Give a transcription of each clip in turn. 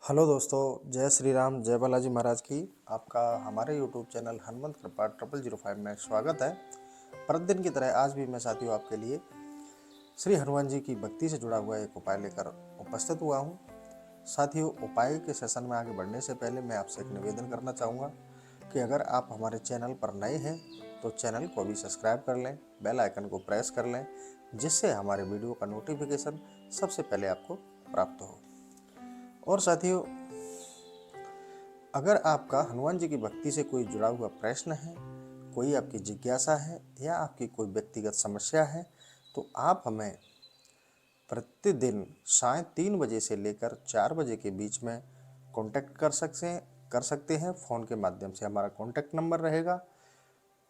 Hello दोस्तों, जय श्री राम, जय बालाजी महाराज की। आपका हमारे यूट्यूब चैनल हनुमंत कृपा 0005 में स्वागत है। प्रतिदिन की तरह आज भी मैं साथियों आपके लिए श्री हनुमान जी की भक्ति से जुड़ा हुआ एक उपाय लेकर उपस्थित हुआ हूँ। साथियों, उपाय के सेशन में आगे बढ़ने से पहले मैं आपसे एक निवेदन करना चाहूँगा कि अगर आप हमारे चैनल पर नए हैं तो चैनल को भी सब्सक्राइब कर लें, बेल आइकन को प्रेस कर लें, जिससे हमारे वीडियो का नोटिफिकेशन सबसे पहले आपको प्राप्त हो। और साथियों, अगर आपका हनुमान जी की भक्ति से कोई जुड़ा हुआ प्रश्न है, कोई आपकी जिज्ञासा है या आपकी कोई व्यक्तिगत समस्या है, तो आप हमें प्रतिदिन साय 3 बजे से लेकर 4 बजे के बीच में कांटेक्ट कर सकते हैं। फ़ोन के माध्यम से हमारा कांटेक्ट नंबर रहेगा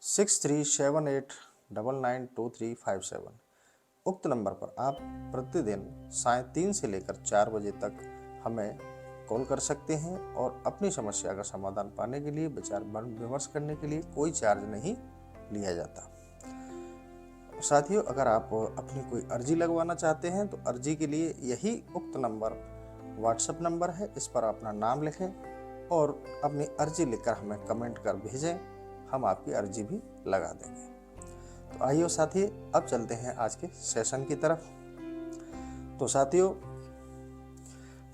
6378992357। उक्त नंबर पर आप प्रतिदिन साय 3 से लेकर 4 बजे तक हमें कॉल कर सकते हैं और अपनी समस्या का समाधान पाने के लिए विचार विमर्श करने के लिए कोई चार्ज नहीं लिया जाता। साथियों, अगर आप अपनी कोई अर्जी लगवाना चाहते हैं तो अर्जी के लिए यही उक्त नंबर व्हाट्सएप नंबर है। इस पर अपना नाम लिखें और अपनी अर्जी लिखकर हमें कमेंट कर भेजें, हम आपकी अर्जी भी लगा देंगे। तो आइए साथी, अब चलते हैं आज के सेशन की तरफ। तो साथियों,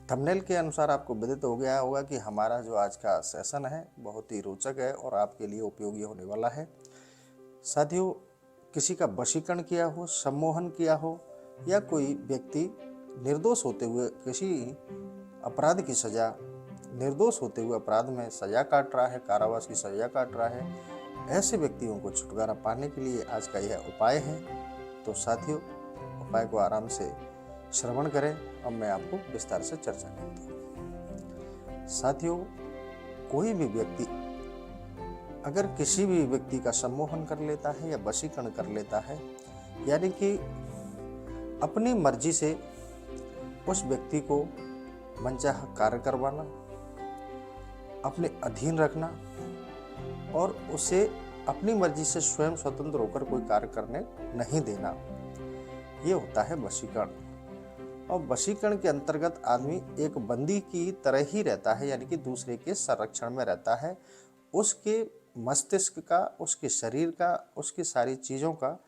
थंबनेल के अनुसार आपको विदित हो गया होगा कि हमारा जो आज का सेशन है बहुत ही रोचक है और आपके लिए उपयोगी होने वाला है। साथियों, किसी का वशीकरण किया हो, सम्मोहन किया हो या कोई व्यक्ति निर्दोष होते हुए किसी अपराध की सजा, निर्दोष होते हुए अपराध में सजा काट रहा है, कारावास की सजा काट रहा है, ऐसे व्यक्तियों को छुटकारा पाने के लिए आज का यह उपाय है। तो साथियों, उपाय को आराम से श्रवण करें। अब मैं आपको विस्तार से चर्चा करता हूँ। साथियों, कोई भी व्यक्ति अगर किसी भी व्यक्ति का सम्मोहन कर लेता है या वशीकरण कर लेता है, यानी कि अपनी मर्जी से उस व्यक्ति को मनचाहा कार्य करवाना, अपने अधीन रखना और उसे अपनी मर्जी से स्वयं स्वतंत्र होकर कोई कार्य करने नहीं देना, ये होता है वशीकरण। और वशीकरण के अंतर्गत आदमी एक बंदी की तरह ही रहता है, यानी कि दूसरे के संरक्षण में रहता है। उसके मस्तिष्क का, उसके शरीर का, उसकी सारी चीज़ों का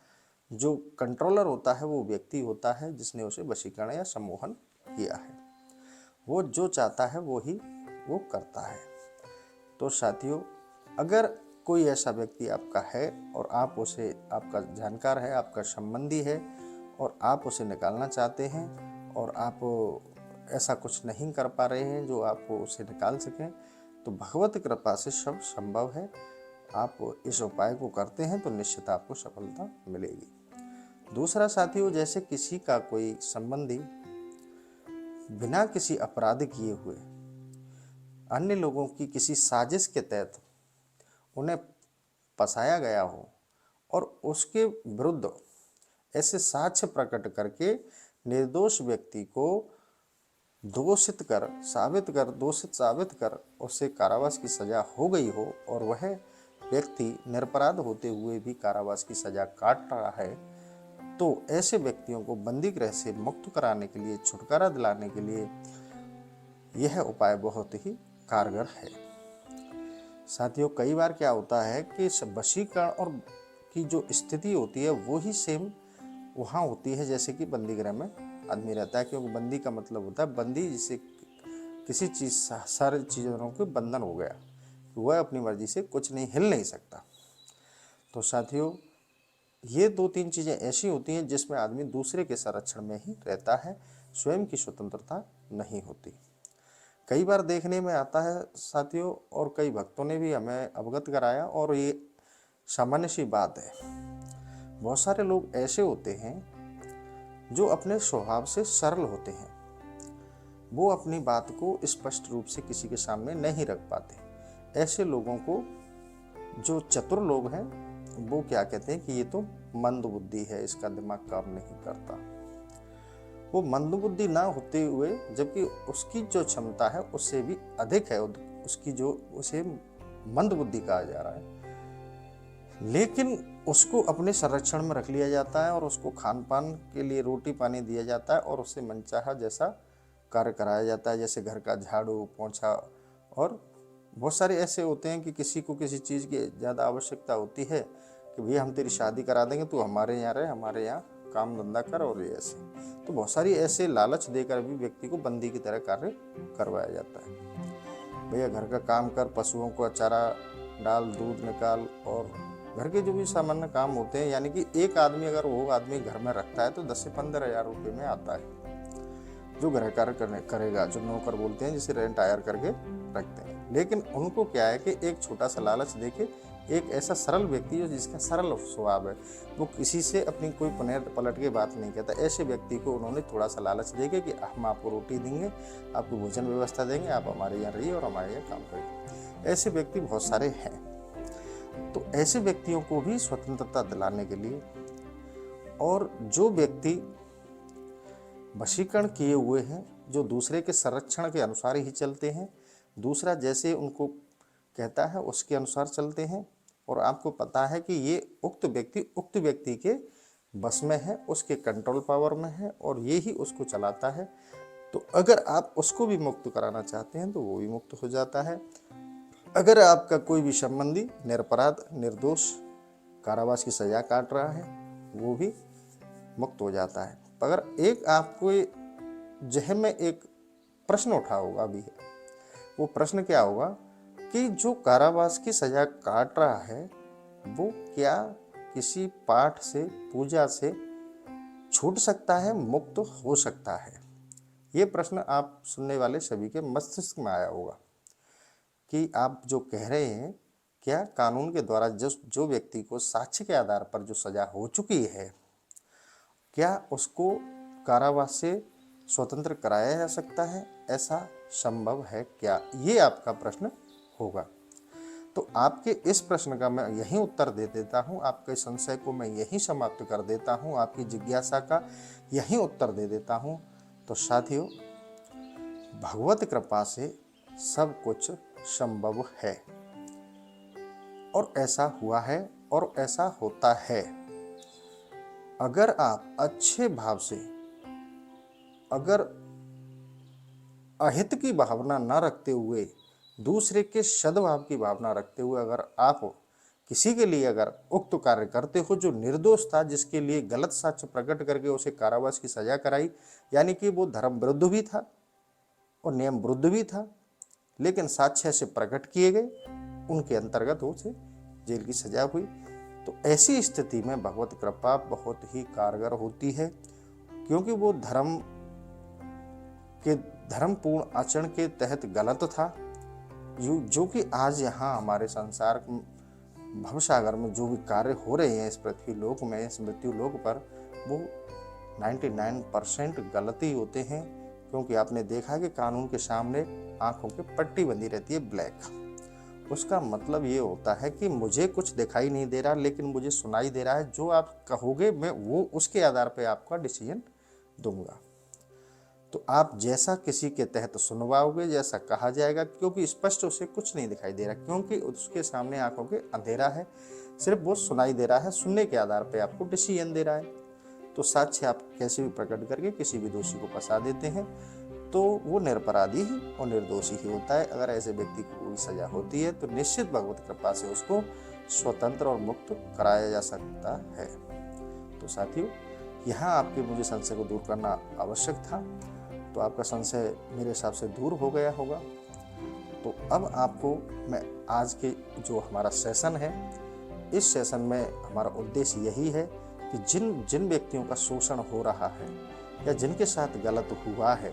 जो कंट्रोलर होता है वो व्यक्ति होता है जिसने उसे वशीकरण या सम्मोहन किया है। वो जो चाहता है वो ही वो करता है। तो साथियों, अगर कोई ऐसा व्यक्ति आपका है और आप उसे, आपका जानकार है, आपका संबंधी है और आप उसे निकालना चाहते हैं और आप ऐसा कुछ नहीं कर पा रहे हैं जो आप उसे निकाल सकें, तो भगवत कृपा से सब संभव है। आप इस उपाय को करते हैं तो निश्चित आपको सफलता मिलेगी। दूसरा साथियों, जैसे किसी का कोई संबंधी बिना किसी अपराध किए हुए अन्य लोगों की किसी साजिश के तहत उन्हें फंसाया गया हो और उसके विरुद्ध ऐसे साक्ष्य प्रकट करके निर्दोष व्यक्ति को दोषित साबित कर उससे कारावास की सजा हो गई हो और वह व्यक्ति निरपराध होते हुए भी कारावास की सजा काट रहा है, तो ऐसे व्यक्तियों को बंदी गृह से मुक्त कराने के लिए, छुटकारा दिलाने के लिए यह उपाय बहुत ही कारगर है। साथियों, कई बार क्या होता है कि वशीकरण और की जो स्थिति होती है वो ही सेम वहाँ होती है जैसे कि बंदी गृह में आदमी रहता है, क्योंकि बंदी का मतलब होता है बंदी, जिसे किसी चीज़, सारे चीज़ों के बंधन हो गया, वह अपनी मर्जी से कुछ नहीं, हिल नहीं सकता। तो साथियों, ये 2-3 चीज़ें ऐसी होती हैं जिसमें आदमी दूसरे के संरक्षण में ही रहता है, स्वयं की स्वतंत्रता नहीं होती। कई बार देखने में आता है साथियों, और कई भक्तों ने भी हमें अवगत कराया, और ये सामान्य सी बात है। बहुत सारे लोग ऐसे होते हैं जो अपने स्वभाव से सरल होते हैं, वो अपनी बात को स्पष्ट रूप से किसी के सामने नहीं रख पाते। ऐसे लोगों को जो चतुर लोग हैं वो क्या कहते हैं कि ये तो मंद बुद्धि है, इसका दिमाग काम नहीं करता। वो मंद बुद्धि ना होते हुए, जबकि उसकी जो क्षमता है उससे भी अधिक है, उसकी जो, उसे मंद बुद्धि कहा जा रहा है, लेकिन उसको अपने संरक्षण में रख लिया जाता है और उसको खान पान के लिए रोटी पानी दिया जाता है और उससे मनचाहा जैसा कार्य कराया जाता है, जैसे घर का झाड़ू पोंछा। और बहुत सारे ऐसे होते हैं कि किसी को किसी चीज़ की ज़्यादा आवश्यकता होती है कि भैया हम तेरी शादी करा देंगे, तू हमारे यहाँ रहे, हमारे यहाँ काम धंधा कर, और ये ऐसे। तो बहुत सारी ऐसे लालच देकर भी व्यक्ति को बंदी की तरह कार्य करवाया जाता है। भैया घर का काम कर, पशुओं को चारा डाल, दूध निकाल, और घर के जो भी सामान्य काम होते हैं, यानी कि एक आदमी अगर वो आदमी घर में रखता है तो 10 से 15 हज़ार रुपये में आता है, जो गृह कार्य करेगा, जो नौकर बोलते हैं, जिसे रेंट हायर करके रखते हैं। लेकिन उनको क्या है कि एक छोटा सा लालच देके एक ऐसा सरल व्यक्ति जो जिसका सरल स्वभाव है, वो किसी से अपनी कोई पलट के बात नहीं कहता, ऐसे व्यक्ति को उन्होंने थोड़ा सा लालच देके कि हम आपको रोटी देंगे, आपको भोजन व्यवस्था देंगे, आप हमारे यहाँ रहिए और हमारे यहाँ काम करिए। ऐसे व्यक्ति बहुत सारे हैं। तो ऐसे व्यक्तियों को भी स्वतंत्रता दिलाने के लिए, और जो व्यक्ति वशीकरण किए हुए हैं, जो दूसरे के संरक्षण के अनुसार ही चलते हैं, दूसरा जैसे उनको कहता है उसके अनुसार चलते हैं, और आपको पता है कि ये उक्त व्यक्ति के बस में है, उसके कंट्रोल पावर में है, और ये ही उसको चलाता है। तो अगर आप उसको भी मुक्त कराना चाहते हैं तो वो भी मुक्त हो जाता है। अगर आपका कोई भी संबंधी निरपराध निर्दोष कारावास की सजा काट रहा है, वो भी मुक्त हो जाता है। अगर एक आपको जहन में एक प्रश्न उठा होगा भी है, वो प्रश्न क्या होगा कि जो कारावास की सजा काट रहा है वो क्या किसी पाठ से, पूजा से छूट सकता है, मुक्त हो सकता है? ये प्रश्न आप सुनने वाले सभी के मस्तिष्क में आया होगा कि आप जो कह रहे हैं, क्या कानून के द्वारा जो व्यक्ति को साक्ष्य के आधार पर जो सजा हो चुकी है, क्या उसको कारावास से स्वतंत्र कराया जा सकता है? ऐसा संभव है क्या? ये आपका प्रश्न होगा। तो आपके इस प्रश्न का मैं यही उत्तर दे देता हूँ, आपके संशय को मैं यही समाप्त कर देता हूँ, आपकी जिज्ञासा का यही उत्तर दे देता हूँ। तो साथियों, भगवत कृपा से सब कुछ संभव है, और ऐसा हुआ है और ऐसा होता है। अगर आप अच्छे भाव से, अगर अहित की भावना न रखते हुए, दूसरे के सद्भाव की भावना रखते हुए अगर आप किसी के लिए अगर उक्त कार्य करते हो जो निर्दोष था, जिसके लिए गलत साक्ष्य प्रकट करके उसे कारावास की सजा कराई, यानी कि वो धर्म विरुद्ध भी था और नियम विरुद्ध भी था, लेकिन साक्ष्य से प्रकट किए गए, उनके अंतर्गत उसे जेल की सजा हुई, तो ऐसी स्थिति में भगवत कृपा बहुत ही कारगर होती है, क्योंकि वो धर्मपूर्ण आचरण के तहत गलत था, जो कि आज यहाँ हमारे संसार भवसागर में जो भी कार्य हो रहे हैं इस पृथ्वी लोक में, इस मृत्यु लोक पर, वो 99% गलती होते हैं। क्योंकि आपने देखा कि कानून के सामने आंखों की पट्टी बंधी रहती है ब्लैक। उसका मतलब ये होता है कि मुझे कुछ दिखाई नहीं दे रहा, लेकिन मुझे सुनाई दे रहा है, जो आप कहोगे मैं वो उसके आधार पर आपका डिसीजन दूंगा। तो आप जैसा किसी के तहत सुनवाओगे, जैसा कहा जाएगा, क्योंकि स्पष्ट उसे कुछ नहीं दिखाई दे रहा, क्योंकि उसके सामने आंखों के अंधेरा है, सिर्फ वो सुनाई दे रहा है, सुनने के आधार पे आपको डिसीजन दे रहा है। तो साक्ष्य आप कैसे भी प्रकट करके किसी भी दोषी को फंसा देते हैं, तो वो निरपराधी ही और निर्दोषी ही होता है। अगर ऐसे व्यक्ति को कोई सजा होती है तो निश्चित भगवत कृपा से उसको स्वतंत्र और मुक्त कराया जा सकता है। तो साथियों, यहाँ आपके मुझे संशय को दूर करना आवश्यक था, तो आपका संशय मेरे हिसाब से दूर हो गया होगा। तो अब आपको मैं आज के जो हमारा सेशन है, इस सेशन में हमारा उद्देश्य यही है कि जिन व्यक्तियों का शोषण हो रहा है या जिनके साथ गलत हुआ है,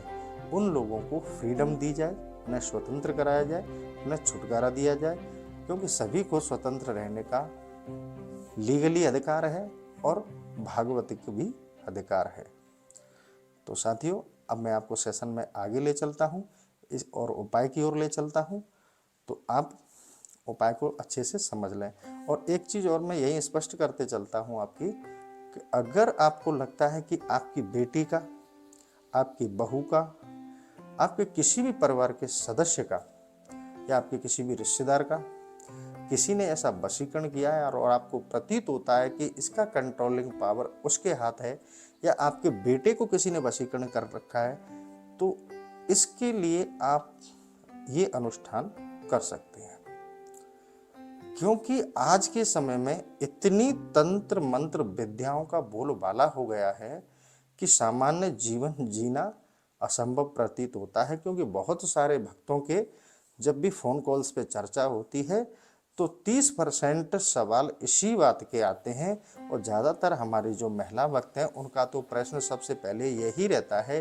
उन लोगों को फ्रीडम दी जाए, उन्हें स्वतंत्र कराया जाए, उन्हें छुटकारा दिया जाए, क्योंकि सभी को स्वतंत्र रहने का लीगली अधिकार है और भागवतिक भी अधिकार है। तो साथियों, अब मैं आपको सेशन में आगे ले चलता हूँ और उपाय की ओर ले चलता हूँ, तो आप उपाय को अच्छे से समझ लें। और एक चीज़ और मैं यही स्पष्ट करते चलता हूँ आपकी, कि अगर आपको लगता है कि आपकी बेटी का, आपकी बहू का, आपके किसी भी परिवार के सदस्य का या आपके किसी भी रिश्तेदार का किसी ने ऐसा वशीकरण किया है और आपको प्रतीत होता है कि इसका कंट्रोलिंग पावर उसके हाथ है, या आपके बेटे को किसी ने वशीकरण कर रखा है, तो इसके लिए आप ये अनुष्ठान कर सकते हैं, क्योंकि आज के समय में इतनी तंत्र मंत्र विद्याओं का बोलबाला हो गया है कि सामान्य जीवन जीना असंभव प्रतीत होता है। क्योंकि बहुत सारे भक्तों के जब भी फोन कॉल्स पे चर्चा होती है तो 30% सवाल इसी बात के आते हैं, और ज़्यादातर हमारी जो महिला भक्त हैं उनका तो प्रश्न सबसे पहले यही रहता है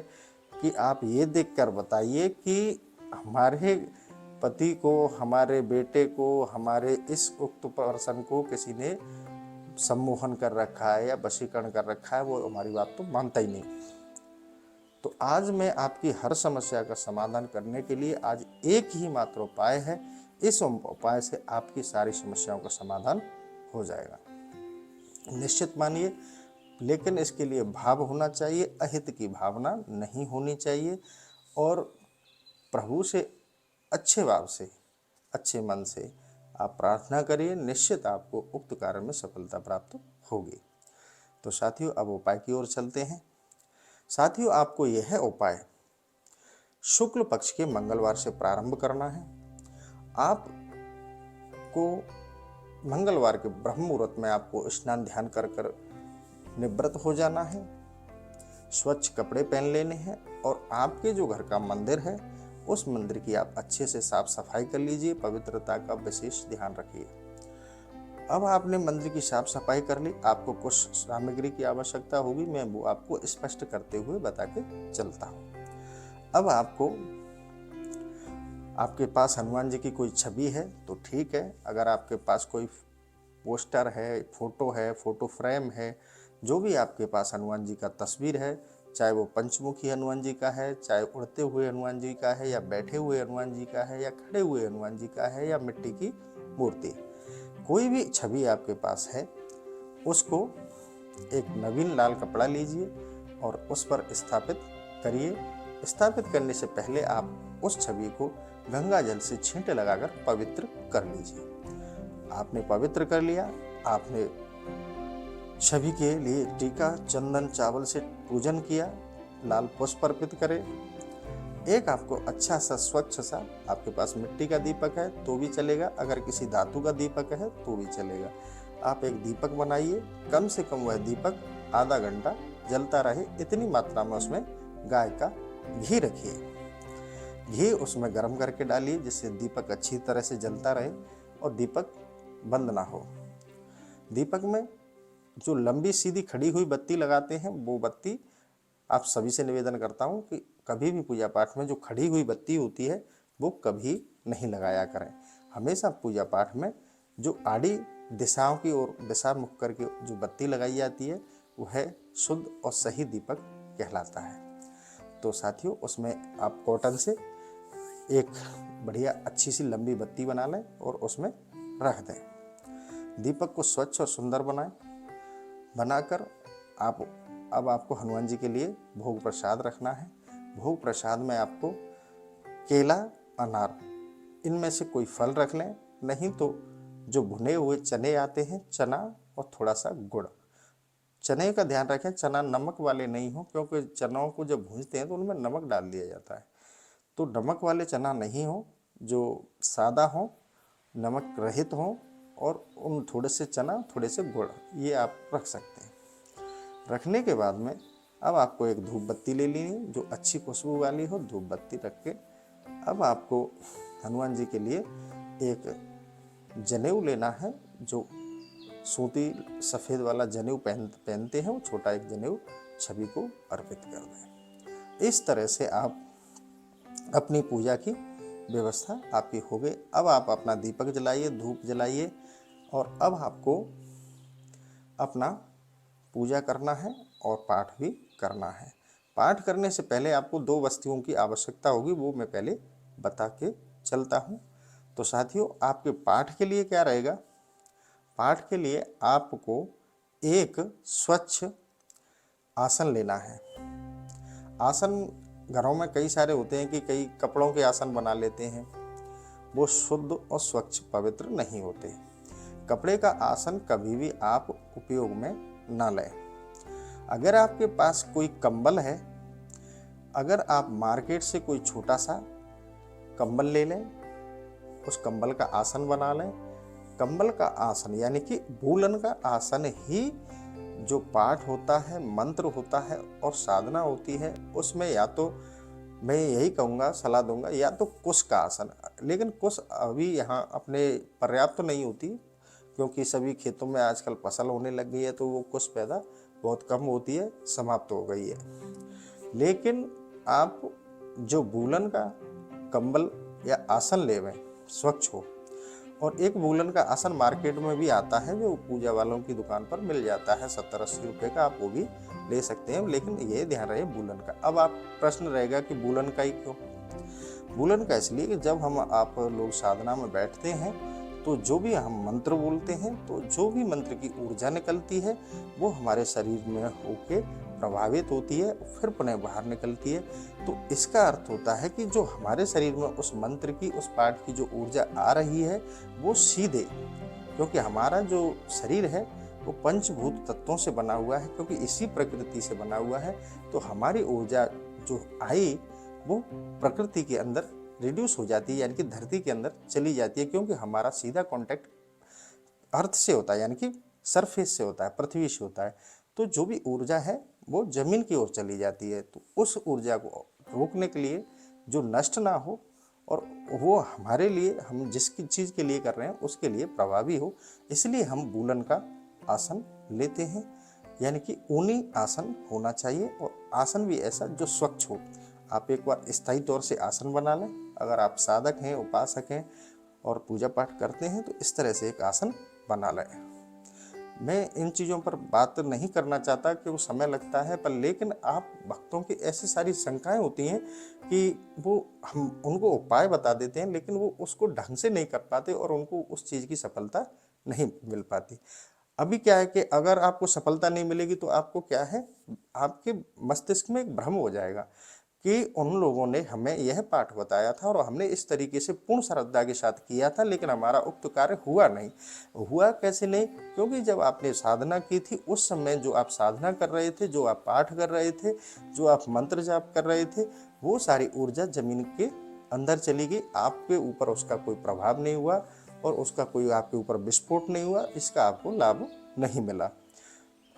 कि आप ये देखकर बताइए कि हमारे पति को, हमारे बेटे को, हमारे इस उक्त पर्सन को किसी ने सम्मोहन कर रखा है या वशीकरण कर रखा है, वो हमारी बात तो मानता ही नहीं। तो आज मैं आपकी हर समस्या का समाधान करने के लिए आज एक ही मात्र उपाय है, इस उपाय से आपकी सारी समस्याओं का समाधान हो जाएगा, निश्चित मानिए। लेकिन इसके लिए भाव होना चाहिए, अहित की भावना नहीं होनी चाहिए, और प्रभु से अच्छे भाव से, अच्छे मन से आप प्रार्थना करिए, निश्चित आपको उक्त कार्य में सफलता प्राप्त होगी। तो साथियों, अब उपाय की ओर चलते हैं। साथियों, आपको यह उपाय शुक्ल पक्ष के मंगलवार से प्रारंभ करना है। आपको मंगलवार के ब्रह्म मुहूर्त में आपको स्नान ध्यान कर कर निवृत्त हो जाना है, स्वच्छ कपड़े पहन लेने हैं, और आपके जो घर का मंदिर है उस मंदिर की आप अच्छे से साफ सफाई कर लीजिए, पवित्रता का विशेष ध्यान रखिए। अब आपने मंदिर की साफ सफाई कर ली, आपको कुछ सामग्री की आवश्यकता होगी, मैं वो आपको स्पष्ट करते हुए बता के चलता हूँ। अब आपके पास हनुमान जी की कोई छवि है तो ठीक है, अगर आपके पास कोई पोस्टर है, फोटो फ्रेम है, जो भी आपके पास हनुमान जी का तस्वीर है, चाहे वो पंचमुखी हनुमान जी का है, चाहे उड़ते हुए हनुमान जी का है, या बैठे हुए हनुमान जी का है, या खड़े हुए हनुमान जी का है, या मिट्टी की मूर्ति, कोई भी छवि आपके पास है, उसको एक नवीन लाल कपड़ा लीजिए और उस पर स्थापित करिए। स्थापित करने से पहले आप उस छवि को गंगा जल से छींटे लगाकर पवित्र कर लीजिए। आपने पवित्र कर लिया, आपने छवि के लिए टीका, चंदन, चावल से पूजन किया, लाल पुष्प अर्पित करें। एक आपको अच्छा सा स्वच्छ सा, आपके पास मिट्टी का दीपक है तो भी चलेगा, अगर किसी धातु का दीपक है तो भी चलेगा। आप एक दीपक बनाइए, कम से कम वह दीपक आधा घंटा जलता रहे, इतनी मात्रा में उसमें गाय का घी रखिए। घी उसमें गर्म करके डालिए जिससे दीपक अच्छी तरह से जलता रहे और दीपक बंद ना हो। दीपक में जो लंबी सीधी खड़ी हुई बत्ती लगाते हैं, वो बत्ती आप सभी से निवेदन करता हूँ कि कभी भी पूजा पाठ में जो खड़ी हुई बत्ती होती है वो कभी नहीं लगाया करें। हमेशा पूजा पाठ में जो आड़ी दिशाओं की ओर दिशा मुख करके जो बत्ती लगाई जाती है वह शुद्ध और सही दीपक कहलाता है। तो साथियों, उसमें आप कॉटन से एक बढ़िया अच्छी सी लंबी बत्ती बना लें और उसमें रख दें। दीपक को स्वच्छ और सुंदर बनाएं। बनाकर अब आपको हनुमान जी के लिए भोग प्रसाद रखना है। भोग प्रसाद में आपको केला, अनार, इनमें से कोई फल रख लें, नहीं तो जो भुने हुए चने आते हैं, चना और थोड़ा सा गुड़। चने का ध्यान रखें, चना नमक वाले नहीं हो, क्योंकि चनों को जब भूनते हैं तो उनमें नमक डाल दिया जाता है। तो नमक वाले चना नहीं हो, जो सादा हो, नमक रहित हो, और उन थोड़े से चना, थोड़े से गुड़, ये आप रख सकते हैं। रखने के बाद में अब आपको एक धूप बत्ती ले लेनी जो अच्छी खुशबू वाली हो। धूप बत्ती रख के अब आपको हनुमान जी के लिए एक जनेऊ लेना है, जो सूती सफ़ेद वाला जनेऊ पहनते हैं, वो छोटा एक जनेऊ छवि को अर्पित कर दें। इस तरह से आप अपनी पूजा की व्यवस्था आपकी हो गई। अब आप अपना दीपक जलाइए, धूप जलाइए, और अब आपको अपना पूजा करना है और पाठ भी करना है। पाठ करने से पहले आपको 2 वस्तुओं की आवश्यकता होगी, वो मैं पहले बता के चलता हूँ। तो साथियों, आपके पाठ के लिए क्या रहेगा? पाठ के लिए आपको एक स्वच्छ आसन लेना है। आसन घरों में कई सारे होते हैं कि कई कपड़ों के आसन बना लेते हैं, वो शुद्ध और स्वच्छ पवित्र नहीं होते। कपड़े का आसन कभी भी आप उपयोग में ना लें। अगर आपके पास कोई कंबल है, अगर आप मार्केट से कोई छोटा सा कंबल ले लें, उस कंबल का आसन बना लें। कंबल का आसन यानी कि वूलन का आसन ही जो पाठ होता है, मंत्र होता है और साधना होती है, उसमें या तो मैं यही कहूँगा, सलाह दूंगा, या तो कुश का आसन। लेकिन कुश अभी यहाँ अपने पर्याप्त तो नहीं होती, क्योंकि सभी खेतों में आजकल फसल होने लग गई है, तो वो कुश पैदा बहुत कम होती है, समाप्त हो गई है। लेकिन आप जो वूलन का कंबल या आसन लेवें, स्वच्छ हो। और एक वूलन का आसन मार्केट में भी आता है, जो पूजा वालों की दुकान पर मिल जाता है, 70-80 रुपये का, आप वो भी ले सकते हैं। लेकिन ये ध्यान रहे वूलन का। अब आप प्रश्न रहेगा कि वूलन का ही क्यों? वूलन का इसलिए कि जब हम आप लोग साधना में बैठते हैं, तो जो भी हम मंत्र बोलते हैं, तो जो भी मंत्र की ऊर्जा निकलती है वो हमारे शरीर में होके प्रभावित होती है, फिर पुनः बाहर निकलती है। तो इसका अर्थ होता है कि जो हमारे शरीर में उस मंत्र की, उस पाठ की जो ऊर्जा आ रही है, वो सीधे, क्योंकि हमारा जो शरीर है वो पंचभूत तत्वों से बना हुआ है, क्योंकि इसी प्रकृति से बना हुआ है, तो हमारी ऊर्जा जो आई वो प्रकृति के अंदर रिड्यूस हो जाती है, यानी कि धरती के अंदर चली जाती है, क्योंकि हमारा सीधा कांटेक्ट अर्थ से होता है, यानी कि सरफेस से होता है, पृथ्वी से होता है। तो जो भी ऊर्जा है वो जमीन की ओर चली जाती है। तो उस ऊर्जा को रोकने के लिए, जो नष्ट ना हो और वो हमारे लिए, हम जिसकी चीज़ के लिए कर रहे हैं उसके लिए प्रभावी हो, इसलिए हम वूलन का आसन लेते हैं। यानी कि ऊनी आसन होना चाहिए, और आसन भी ऐसा जो स्वच्छ हो। आप एक बार स्थायी तौर से आसन बना लें। अगर आप साधक हैं, उपासक हैं और पूजा पाठ करते हैं, तो इस तरह से एक आसन बना लें। मैं इन चीज़ों पर बात नहीं करना चाहता क्योंकि समय लगता है, पर लेकिन आप भक्तों की ऐसी सारी शंकाएं होती हैं कि वो हम उनको उपाय बता देते हैं, लेकिन वो उसको ढंग से नहीं कर पाते और उनको उस चीज़ की सफलता नहीं मिल पाती। अभी क्या है कि अगर आपको सफलता नहीं मिलेगी तो आपको क्या है, आपके मस्तिष्क में एक भ्रम हो जाएगा कि उन लोगों ने हमें यह पाठ बताया था और हमने इस तरीके से पूर्ण श्रद्धा के साथ किया था, लेकिन हमारा उक्त कार्य हुआ नहीं। हुआ कैसे नहीं? क्योंकि जब आपने साधना की थी, उस समय जो आप साधना कर रहे थे, जो आप पाठ कर रहे थे, जो आप मंत्र जाप कर रहे थे, वो सारी ऊर्जा जमीन के अंदर चली गई। आपके ऊपर उसका कोई प्रभाव नहीं हुआ और उसका कोई आपके ऊपर विस्फोट नहीं हुआ, इसका आपको लाभ नहीं मिला।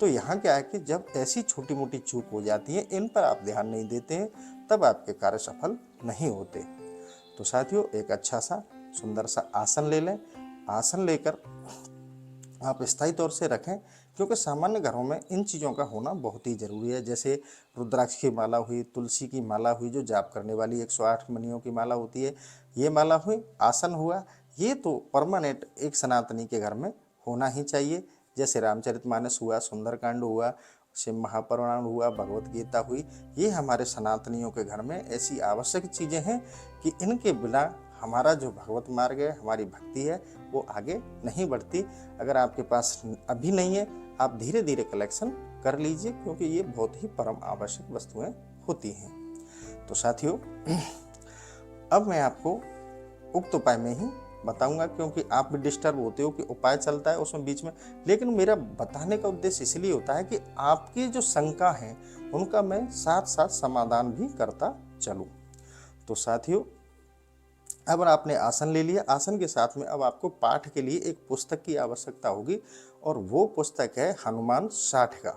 तो यहाँ क्या है कि जब ऐसी छोटी मोटी चूक हो जाती है, इन पर आप ध्यान नहीं देते हैं, तब आपके कार्य सफल नहीं होते। तो साथियों, एक अच्छा सा सुंदर सा आसन ले लें। आसन लेकर आप स्थायी तौर से रखें, क्योंकि सामान्य घरों में इन चीज़ों का होना बहुत ही ज़रूरी है। जैसे रुद्राक्ष की माला हुई, तुलसी की माला हुई, जो जाप करने वाली 108 मणियों की माला होती है, ये माला हुई, आसन हुआ, ये तो परमानेंट एक सनातनी के घर में होना ही चाहिए। जैसे रामचरितमानस हुआ, सुंदरकांड हुआ, शिव महापुराण हुआ, भगवत गीता हुई, ये हमारे सनातनियों के घर में ऐसी आवश्यक चीज़ें हैं कि इनके बिना हमारा जो भगवत मार्ग है, हमारी भक्ति है, वो आगे नहीं बढ़ती। अगर आपके पास अभी नहीं है, आप धीरे धीरे कलेक्शन कर लीजिए, क्योंकि ये बहुत ही परम आवश्यक वस्तुएं होती हैं। तो साथियों, अब मैं आपको उक्त उपाय में ही बताऊंगा, क्योंकि आप भी डिस्टर्ब होते हो कि उपाय चलता है उसमें बीच में, लेकिन मेरा बताने का उद्देश्य इसलिए होता है कि आपकी जो शंका है उनका मैं साथ साथ समाधान भी करता चलूं। तो साथियों, अब आपने आसन ले लिया। आसन के साथ में अब आपको पाठ के लिए एक पुस्तक की आवश्यकता होगी, और वो पुस्तक है हनुमान साठिका।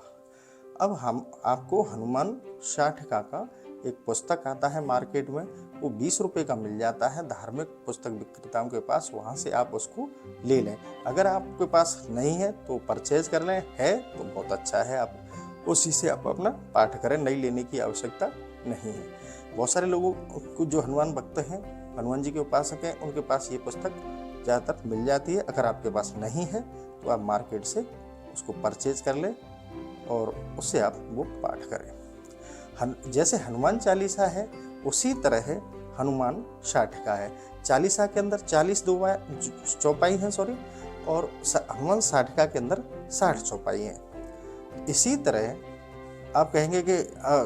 अब हम आपको हनुमान साठिका का एक पुस्तक आता है मार्केट में, वो 20 रुपये का मिल जाता है धार्मिक पुस्तक विक्रेताओं के पास, वहाँ से आप उसको ले लें। अगर आपके पास नहीं है तो परचेज कर लें, है तो बहुत अच्छा है, आप उसी से आप अपना पाठ करें, नई लेने की आवश्यकता नहीं है। बहुत सारे लोगों को जो हनुमान भक्त हैं, हनुमान जी के उपासक हैं, उनके पास ये पुस्तक ज़्यादातर मिल जाती है। अगर आपके पास नहीं है तो आप मार्केट से उसको परचेज कर लें और उससे आप वो पाठ करें। जैसे हनुमान चालीसा है, उसी तरह है हनुमान साठिका है। चालीसा के अंदर 40 चौपाई हैं, और हनुमान साठिका के अंदर 60 चौपाई हैं। इसी तरह आप कहेंगे कि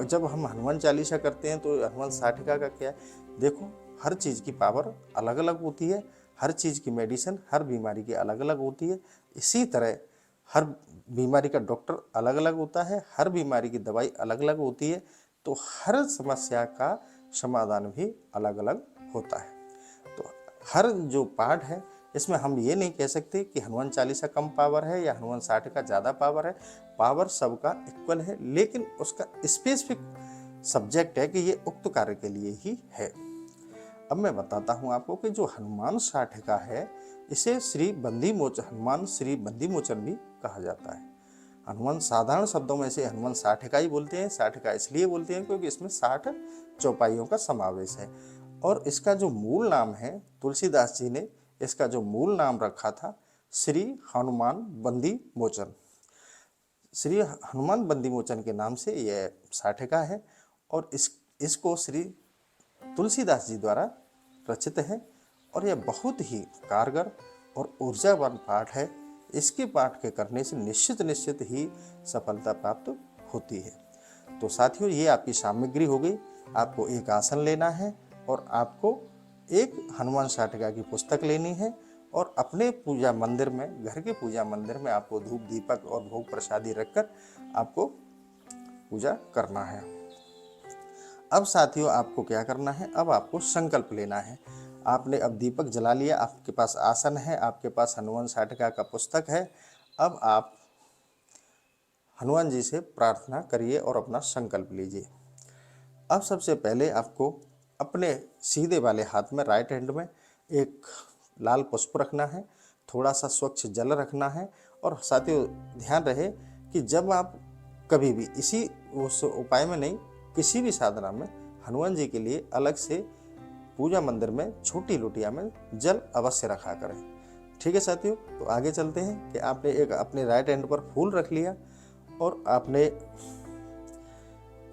जब हम हनुमान चालीसा करते हैं तो हनुमान साठिका का क्या है? देखो, हर चीज़ की पावर अलग अलग होती है, हर चीज़ की मेडिसिन हर बीमारी की अलग अलग होती है। इसी तरह हर बीमारी का डॉक्टर अलग अलग होता है, हर बीमारी की दवाई अलग अलग होती है। तो हर समस्या का समाधान भी अलग अलग होता है। तो हर जो पाठ है इसमें हम ये नहीं कह सकते कि हनुमान चालीसा कम पावर है या हनुमान 60 का ज़्यादा पावर है। पावर सबका इक्वल है, लेकिन उसका स्पेसिफिक सब्जेक्ट है कि ये उक्त कार्य के लिए ही है। अब मैं बताता हूँ आपको कि जो हनुमान 60 का है इसे श्री बंदी मोचन, हनुमान श्री बंदी मोचन भी कहा जाता है। हनुमान साधारण शब्दों में से हनुमान 60 का ही बोलते हैं। 60 का इसलिए बोलते हैं क्योंकि इसमें 60 चौपाइयों का समावेश है। और इसका जो मूल नाम है, तुलसीदास जी ने इसका जो मूल नाम रखा था श्री हनुमान बंदी मोचन। श्री हनुमान बंदी मोचन के नाम से यह 60 का है और इसको श्री तुलसीदास जी द्वारा रचित है और यह बहुत ही कारगर और ऊर्जावान पाठ है। इसके पाठ के करने से निश्चित ही सफलता प्राप्त होती है। तो साथियों, ये आपकी सामग्री हो गई। आपको एक आसन लेना है और आपको एक हनुमान 60 की पुस्तक लेनी है और अपने पूजा मंदिर में, घर के पूजा मंदिर में आपको धूप दीपक और भोग प्रसादी रखकर आपको पूजा करना है। अब साथियों, आपको क्या करना है, अब आपको संकल्प लेना है। आपने अब दीपक जला लिया, आपके पास आसन है, आपके पास हनुमान 60 का पुस्तक है। अब आप हनुमान जी से प्रार्थना करिए और अपना संकल्प लीजिए। अब सबसे पहले आपको अपने सीधे वाले हाथ में, राइट हैंड में एक लाल पुष्प रखना है, थोड़ा सा स्वच्छ जल रखना है और साथियों ध्यान रहे कि जब आप कभी भी इसी उस उपाय में नहीं, किसी भी साधना में हनुमान जी के लिए अलग से पूजा मंदिर में छोटी लोटिया में जल अवश्य रखा करें। ठीक है साथियों, तो आगे चलते हैं कि आपने एक अपने राइट हैंड पर फूल रख लिया और आपने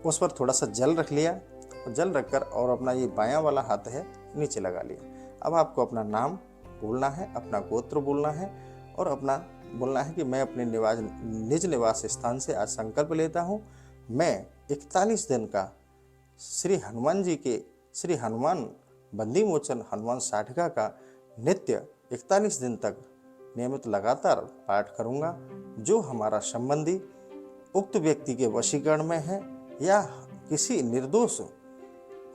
उस पर थोड़ा सा जल रख लिया। जल रखकर और अपना ये बायां वाला हाथ है नीचे लगा लिया। अब आपको अपना नाम बोलना है, अपना गोत्र बोलना है और अपना बोलना है कि मैं अपने निज निवास स्थान से आज संकल्प लेता हूँ, मैं 41 दिन का श्री हनुमान जी के, श्री हनुमान बंदी मोचन हनुमान 60 का नित्य 41 दिन तक नियमित लगातार पाठ करूँगा। जो हमारा संबंधी उक्त व्यक्ति के वशीकरण में है या किसी निर्दोष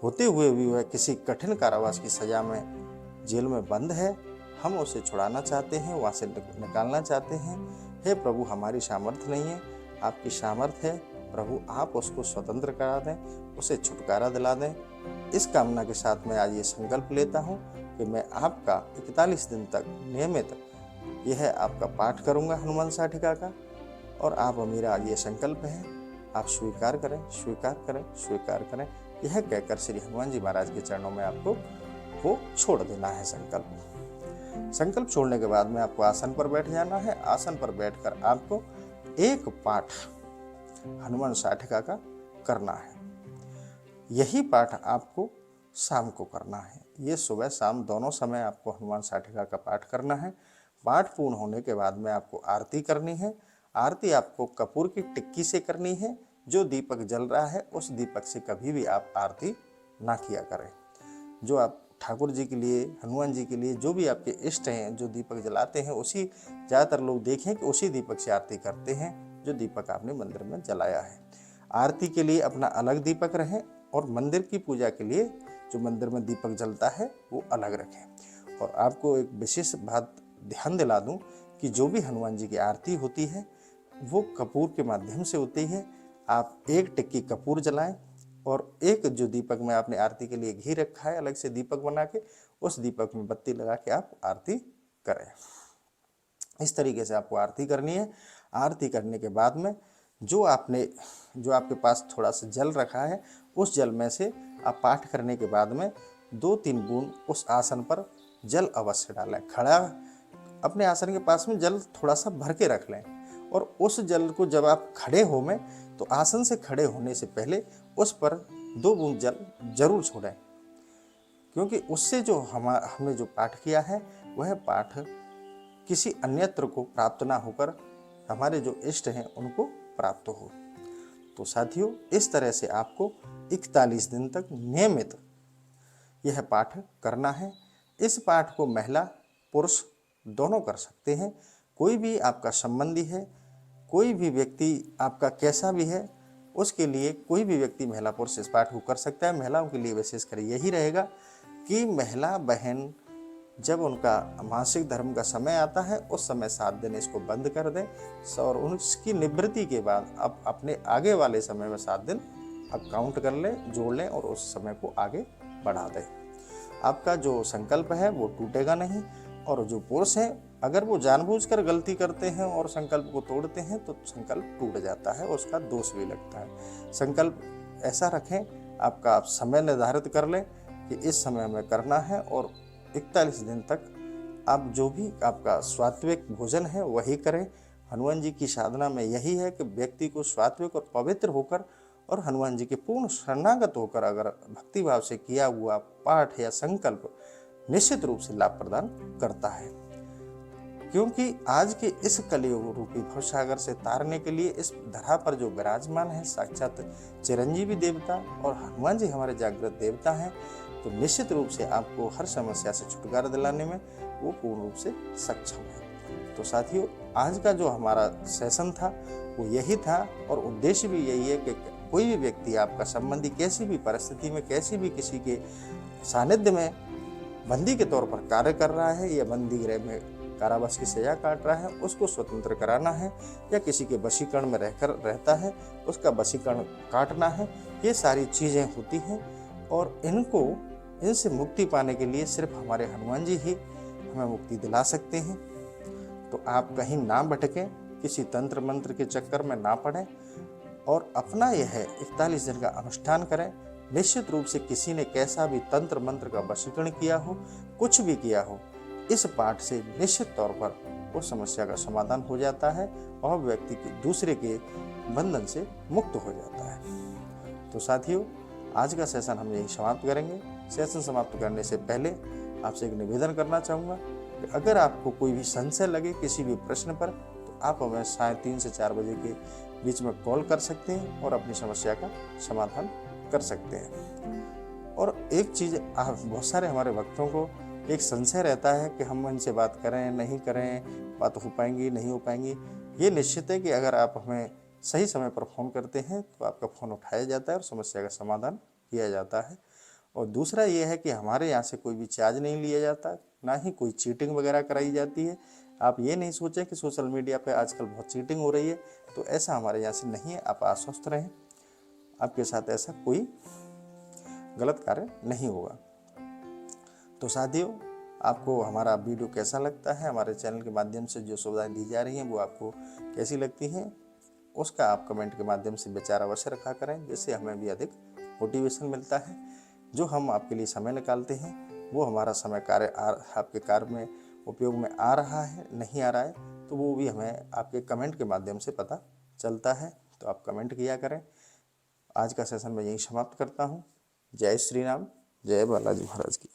होते हुए भी वह किसी कठिन कारावास की सजा में जेल में बंद है, हम उसे छुड़ाना चाहते हैं, वहाँ से निकालना चाहते हैं। हे प्रभु, हमारी सामर्थ्य नहीं है, आपकी सामर्थ्य है। प्रभु, आप उसको स्वतंत्र करा दें, उसे छुटकारा दिला दें। इस कामना के साथ मैं आज ये संकल्प लेता हूँ कि मैं आपका 41 दिन तक नियमित यह आपका पाठ करूँगा हनुमान 60 का। और आप मेरा ये संकल्प है, आप स्वीकार करें, स्वीकार करें, स्वीकार करें। यह कहकर श्री हनुमान जी महाराज के चरणों में आपको वो छोड़ देना है संकल्प। संकल्प छोड़ने के बाद में आपको आसन पर बैठ जाना है। आसन पर बैठकर आपको एक पाठ हनुमान 60 का करना है। यही पाठ आपको शाम को करना है। ये सुबह शाम दोनों समय आपको हनुमान 60 का पाठ करना है। पाठ पूर्ण होने के बाद में आपको आरती करनी है। आरती आपको कपूर की टिक्की से करनी है। जो दीपक जल रहा है उस दीपक से कभी भी आप आरती ना किया करें। जो आप ठाकुर जी के लिए, हनुमान जी के लिए, जो भी आपके इष्ट हैं, जो दीपक जलाते हैं, उसी ज़्यादातर लोग देखें कि उसी दीपक से आरती करते हैं जो दीपक आपने मंदिर में जलाया है। आरती के लिए अपना अलग दीपक रहे और मंदिर की पूजा के लिए जो मंदिर में दीपक जलता है वो अलग रखें। और आपको एक विशेष बात ध्यान दिला दूं कि जो भी हनुमान जी की आरती होती है वो कपूर के माध्यम से होती है। आप एक टिक्की कपूर जलाएं और एक जो दीपक में आपने आरती के लिए घी रखा है अलग से दीपक बना के, उस दीपक में बत्ती लगा के आप आरती करें। इस तरीके से आपको आरती करनी है। आरती करने के बाद में जो आपके पास थोड़ा सा जल रखा है, उस जल में से आप पाठ करने के बाद में 2-3 बूंद उस आसन पर जल अवश्य डालें। खड़ा अपने आसन के पास में जल थोड़ा सा भर के रख लें और उस जल को जब आप खड़े हो में, तो आसन से खड़े होने से पहले उस पर 2 बूंद जल जरूर छोड़ें, क्योंकि उससे जो हमने जो पाठ किया है वह पाठ किसी अन्यत्र को प्राप्त ना होकर हमारे जो इष्ट हैं उनको प्राप्त हो। तो साथियों, इस तरह से आपको 41 दिन तक नियमित यह पाठ करना है। इस पाठ को महिला पुरुष दोनों कर सकते हैं। कोई भी आपका संबंधी है, कोई भी व्यक्ति आपका कैसा भी है, उसके लिए कोई भी व्यक्ति महिला पुरुष इस पाठ को कर सकता है। महिलाओं के लिए विशेषकर यही रहेगा कि महिला बहन जब उनका मासिक धर्म का समय आता है उस समय 7 दिन इसको बंद कर दें और उसकी निवृत्ति के बाद अब अपने आगे वाले समय में 7 दिन अब काउंट कर लें, जोड़ लें और उस समय को आगे बढ़ा दें। आपका जो संकल्प है वो टूटेगा नहीं। और जो पुरुष हैं अगर वो जानबूझकर गलती करते हैं और संकल्प को तोड़ते हैं तो संकल्प टूट जाता है, उसका दोष भी लगता है। संकल्प ऐसा रखें, आपका आप समय निर्धारित कर लें कि इस समय में करना है और 41 दिन तक आप जो भी आपका सात्विक भोजन है वही करें। हनुमान जी की साधना में यही है कि व्यक्ति को सात्विक और पवित्र होकर और हनुमान जी के पूर्ण शरणागत होकर अगर भक्तिभाव से किया हुआ पाठ या संकल्प निश्चित रूप से लाभ प्रदान करता है। क्योंकि आज के इस कलियुग रूपी भवसागर से तारने के लिए इस धरा पर जो विराजमान है साक्षात चिरंजीवी देवता और हनुमान जी हमारे जागृत देवता हैं, तो निश्चित रूप से आपको हर समस्या से छुटकारा दिलाने में वो पूर्ण रूप से सक्षम है। तो साथियों, आज का जो हमारा सेशन था वो यही था और उद्देश्य भी यही है कि कोई भी व्यक्ति आपका संबंधी कैसी भी परिस्थिति में, कैसी भी किसी के सानिध्य में बंदी के तौर पर कार्य कर रहा है या बंदी गृह में कारावास की सजा काट रहा है, उसको स्वतंत्र कराना है या किसी के वशीकरण में रहता है उसका वशीकरण काटना है, ये सारी चीज़ें होती हैं। और इनसे मुक्ति पाने के लिए सिर्फ हमारे हनुमान जी ही हमें मुक्ति दिला सकते हैं। तो आप कहीं ना भटकें, किसी तंत्र मंत्र के चक्कर में ना पड़ें और अपना यह 41 दिन का अनुष्ठान करें। निश्चित रूप से किसी ने कैसा भी तंत्र मंत्र का वशीकरण किया हो, कुछ भी किया हो, इस पाठ से निश्चित तौर पर उस समस्या का समाधान हो जाता है और व्यक्ति के दूसरे के बंधन से मुक्त हो जाता है। तो साथियों, आज का सेशन हम यही समाप्त करेंगे। सेशन समाप्त करने से पहले आपसे एक निवेदन करना चाहूँगा कि अगर आपको कोई भी संशय लगे किसी भी प्रश्न पर तो आप हमें 3:30 से 4 बजे के बीच में कॉल कर सकते हैं और अपनी समस्या का समाधान कर सकते हैं। और एक चीज़, बहुत सारे हमारे भक्तों को एक संशय रहता है कि हम इनसे बात करें नहीं करें, बात हो पाएंगी नहीं हो पाएंगी। ये निश्चित है कि अगर आप हमें सही समय पर फ़ोन करते हैं तो आपका फ़ोन उठाया जाता है और समस्या का समाधान किया जाता है। और दूसरा ये है कि हमारे यहाँ से कोई भी चार्ज नहीं लिया जाता, ना ही कोई चीटिंग वगैरह कराई जाती है। आप ये नहीं सोचें कि सोशल मीडिया पे आजकल बहुत चीटिंग हो रही है, तो ऐसा हमारे यहाँ से नहीं है। आप आश्वस्त रहें, आपके साथ ऐसा कोई गलत कार्य नहीं होगा। तो साथियों, आपको हमारा वीडियो कैसा लगता है, हमारे चैनल के माध्यम से जो सुविधाएं दी जा रही हैं वो आपको कैसी लगती हैं, उसका आप कमेंट के माध्यम से विचार अवश्य रखा करें, जिससे हमें भी अधिक मोटिवेशन मिलता है। जो हम आपके लिए समय निकालते हैं वो हमारा समय आपके कार्य में उपयोग में आ रहा है नहीं आ रहा है, तो वो भी हमें आपके कमेंट के माध्यम से पता चलता है। तो आप कमेंट किया करें। आज का सेशन मैं यहीं समाप्त करता हूँ। जय श्री राम, जय बालाजी महाराज की।